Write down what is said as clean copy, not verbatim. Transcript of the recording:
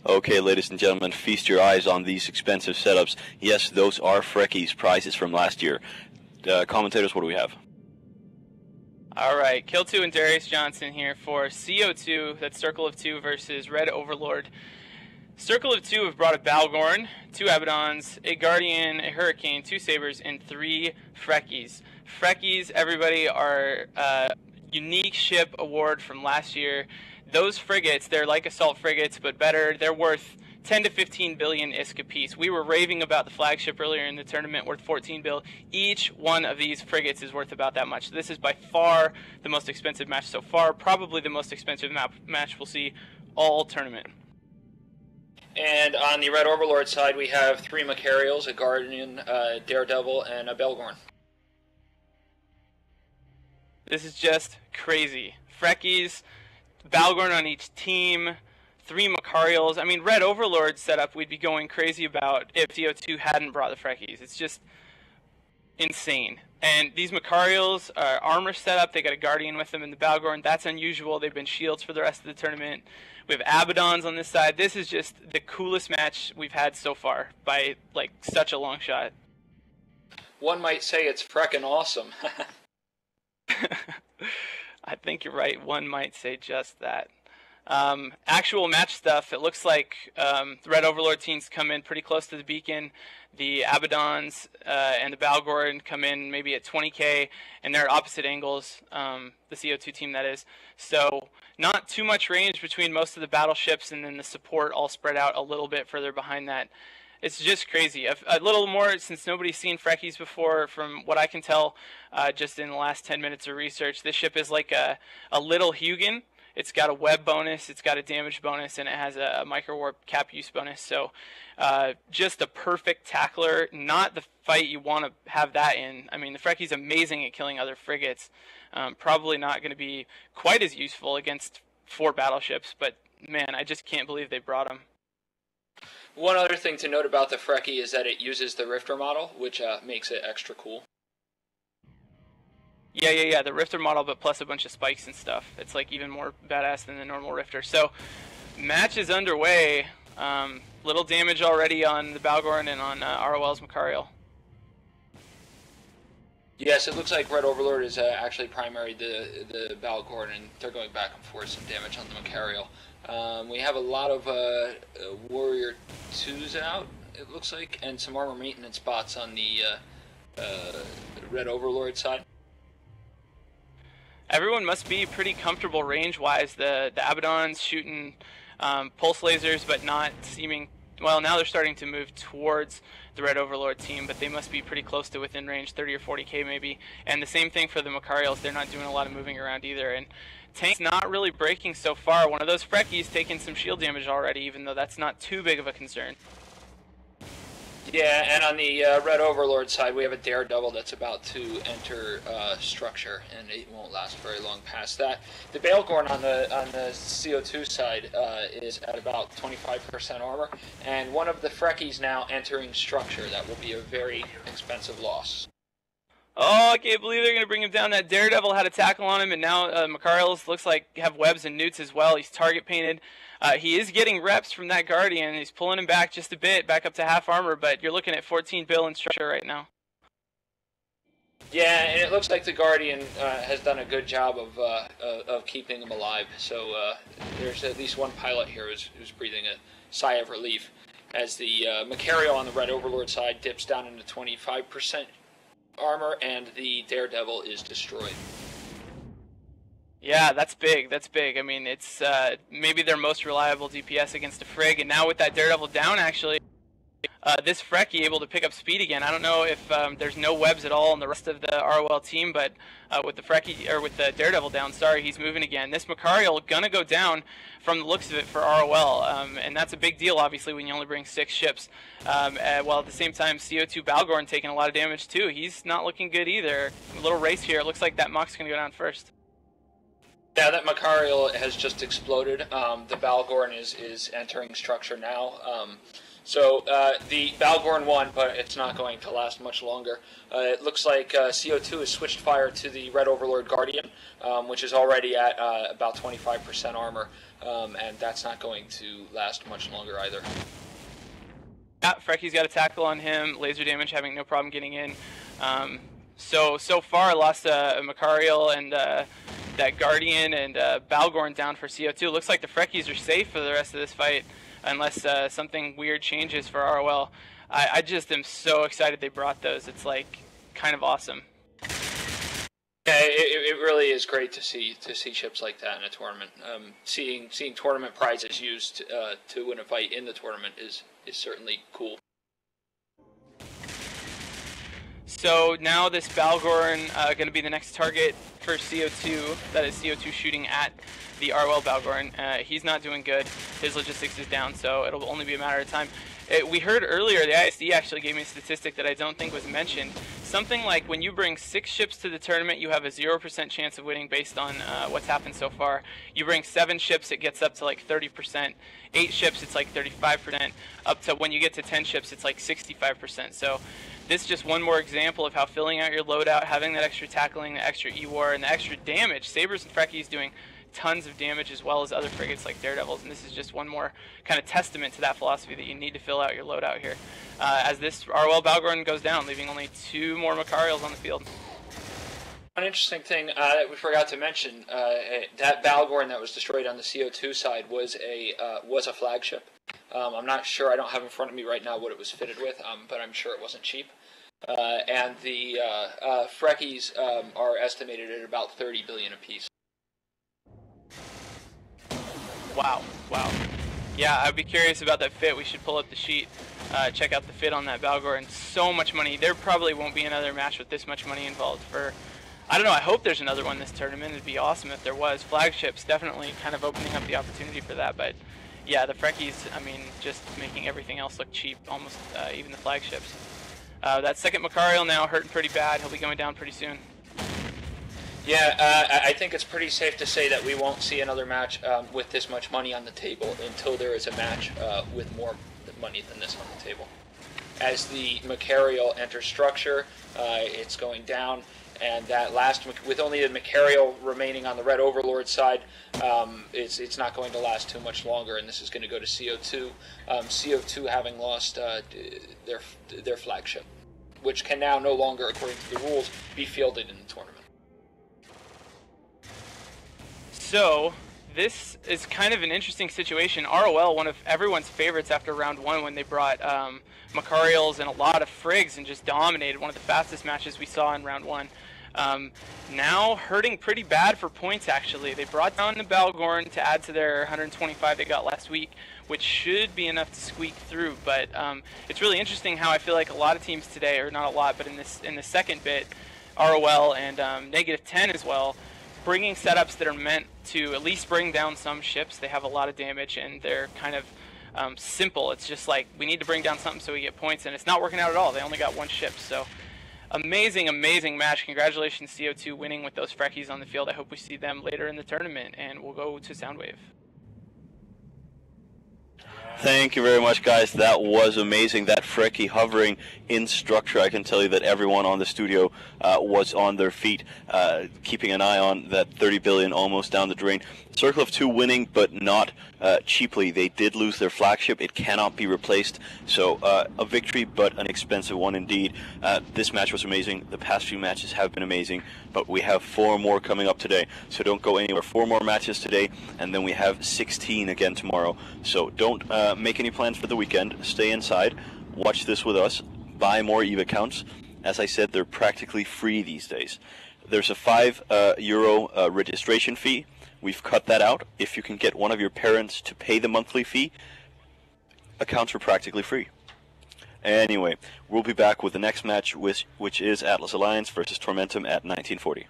Okay, ladies and gentlemen, feast your eyes on these expensive setups. Yes, those are Frecky's prizes from last year. Commentators, what do we have? Alright, Kill2 and Darius Johnson here for CO2, that's Circle of 2 versus Red Overlord. Circle of 2 have brought a Balgorn, 2 Abaddons, a Guardian, a Hurricane, 2 Sabers, and 3 Freckies. Freckies, everybody, are a unique ship award from last year. Those frigates, they're like assault frigates, but better. They're worth 10 to 15 billion ISK apiece. We were raving about the flagship earlier in the tournament, worth 14 bill. Each one of these frigates is worth about that much. This is by far the most expensive match so far, probably the most expensive match we'll see all tournament. And on the Red Overlord side, we have 3 Macarials, a Guardian, a Daredevil, and a Balgorn. This is just crazy. Freckies, Balgorn on each team, 3 Macarials. I mean, Red Overlord setup we'd be going crazy about if CO2 hadn't brought the Freckies. It's just insane. And these Macarials are armor setup. They got a Guardian with them in the Balgorn. That's unusual. They've been shields for the rest of the tournament. We have Abaddons on this side. This is just the coolest match we've had so far by, like, such a long shot. One might say it's freckin' awesome. I think you're right. One might say just that. Actual match stuff, it looks like the Red Overlord teams come in pretty close to the beacon. The Abaddons and the Balgorn come in maybe at 20k, and they're at opposite angles, the CO2 team that is. So not too much range between most of the battleships, and then the support all spread out a little bit further behind that. It's just crazy. A little more, since nobody's seen Freckies before, from what I can tell just in the last 10 minutes of research. This ship is like a little Hugin. It's got a web bonus, it's got a damage bonus, and it has a micro warp cap use bonus. So just a perfect tackler. Not the fight you want to have that in. I mean, the Freckie's amazing at killing other frigates. Probably not going to be quite as useful against 4 battleships, but man, I just can't believe they brought him. One other thing to note about the Freckie is that it uses the Rifter model, which makes it extra cool. Yeah, the Rifter model, but plus a bunch of spikes and stuff. It's like even more badass than the normal Rifter. So, match is underway. Little damage already on the Balgorn and on ROL's Macarial. Yes, it looks like Red Overlord is actually primary the Balgorn, and they're going back and forth some damage on the Macarial. We have a lot of Warrior 2s out, it looks like, and some armor maintenance bots on the Red Overlord side. Everyone must be pretty comfortable range-wise. The Abaddon's shooting pulse lasers, but not seeming... Well, now they're starting to move towards the Red Overlord team, but they must be pretty close to within range, 30 or 40k maybe. And the same thing for the Macarials. They're not doing a lot of moving around either. And tank's not really breaking so far. One of those Freckies taking some shield damage already, even though that's not too big of a concern. Yeah, and on the Red Overlord side, we have a Daredevil that's about to enter structure, and it won't last very long past that. The Balgorn on the CO2 side is at about 25% armor, and one of the Freckies now entering structure. That will be a very expensive loss. Oh, I can't believe they're going to bring him down. That Daredevil had a tackle on him, and now Macarials looks like have webs and newts as well. He's target painted. He is getting reps from that Guardian. He's pulling him back just a bit, back up to half armor, but you're looking at 14 bill in structure right now. Yeah, and it looks like the Guardian has done a good job of keeping him alive. So there's at least one pilot here who's breathing a sigh of relief, as the Macarial on the Red Overlord side dips down into 25% armor, and the Daredevil is destroyed. Yeah, that's big. That's big. I mean, it's maybe their most reliable DPS against a Frig, and now with that Daredevil down, actually, this Freckie able to pick up speed again. I don't know if there's no webs at all on the rest of the ROL team, but with the Freckie or with the Daredevil down, sorry, he's moving again. This Macarial gonna go down from the looks of it for ROL, and that's a big deal, obviously, when you only bring 6 ships. While at the same time, CO2 Balgorn taking a lot of damage too. He's not looking good either. A little race here. It looks like that Mach's gonna go down first. Yeah, that Macarial has just exploded. The Balgorn is entering structure now. So the Balgorn won, but it's not going to last much longer. It looks like CO2 has switched fire to the Red Overlord Guardian, which is already at about 25% armor, and that's not going to last much longer either. Yeah, Frecky's got a tackle on him, laser damage, having no problem getting in. So far, I lost a Macarial and that Guardian and Balgorn down for CO2. It looks like the Freckies are safe for the rest of this fight, unless something weird changes for ROL. I just am so excited they brought those. It's like kind of awesome. Yeah, it really is great to see ships like that in a tournament. Seeing tournament prizes used to win a fight in the tournament is certainly cool. So now this Balgorn going to be the next target for CO2. That is CO2 shooting at the ROL Balgorn. He's not doing good. His logistics is down, so it'll only be a matter of time. We heard earlier, the ISD actually gave me a statistic that I don't think was mentioned. Something like when you bring 6 ships to the tournament, you have a 0% chance of winning based on what's happened so far. You bring 7 ships, it gets up to like 30%. 8 ships, it's like 35%. Up to when you get to 10 ships, it's like 65%. So this is just one more example of how filling out your loadout, having that extra tackling, the extra E-War, and the extra damage. Sabres and Freckies doing tons of damage as well as other frigates like Daredevils, and this is just one more kind of testament to that philosophy that you need to fill out your loadout here. As this ROL Balgorn goes down, leaving only 2 more Macarials on the field. One interesting thing that we forgot to mention, that Balgorn that was destroyed on the CO2 side was a flagship. I'm not sure, I don't have in front of me right now what it was fitted with, but I'm sure it wasn't cheap. And the Freckies are estimated at about 30 billion apiece. Wow. Yeah, I'd be curious about that fit. We should pull up the sheet, check out the fit on that Balgorn. So much money. There probably won't be another match with this much money involved for, I don't know, I hope there's another one this tournament. It'd be awesome if there was. Flagships definitely kind of opening up the opportunity for that, but yeah, the Freckies, I mean, just making everything else look cheap, almost even the flagships. That second Macarial now hurting pretty bad. He'll be going down pretty soon. Yeah, I think it's pretty safe to say that we won't see another match with this much money on the table until there is a match with more money than this on the table. As the Macarial enters structure, it's going down, and that last, with only the Macarial remaining on the Red Overlord side, it's not going to last too much longer, and this is going to go to CO2. CO2 having lost their flagship, which can now no longer, according to the rules, be fielded in the tournament. So, this is kind of an interesting situation. ROL, one of everyone's favorites after round 1 when they brought Macarials and a lot of frigs and just dominated, one of the fastest matches we saw in round 1. Now hurting pretty bad for points, actually. They brought down the Balgorn to add to their 125 they got last week, which should be enough to squeak through, but it's really interesting how I feel like a lot of teams today, or not a lot, but in the second bit, ROL and -10 as well, bringing setups that are meant to at least bring down some ships. They have a lot of damage and they're kind of simple. It's just like, we need to bring down something so we get points, and it's not working out at all. They only got 1 ship, so amazing match. Congratulations CO2 winning with those Freckies on the field. I hope we see them later in the tournament, and we'll go to Soundwave. Thank you very much, guys. That was amazing. That Freckie hovering in structure. I can tell you that everyone on the studio was on their feet, keeping an eye on that 30 billion almost down the drain. Circle of 2 winning, but not cheaply. They did lose their flagship. It cannot be replaced. So a victory, but an expensive one indeed. This match was amazing. The past few matches have been amazing, but we have 4 more coming up today. So don't go anywhere. 4 more matches today, and then we have 16 again tomorrow. So don't make any plans for the weekend. Stay inside. Watch this with us. Buy more EVE accounts. As I said, they're practically free these days. There's a €5 registration fee. We've cut that out. If you can get one of your parents to pay the monthly fee, accounts are practically free. Anyway, we'll be back with the next match, which is Atlas Alliance versus Tormentum at 1940.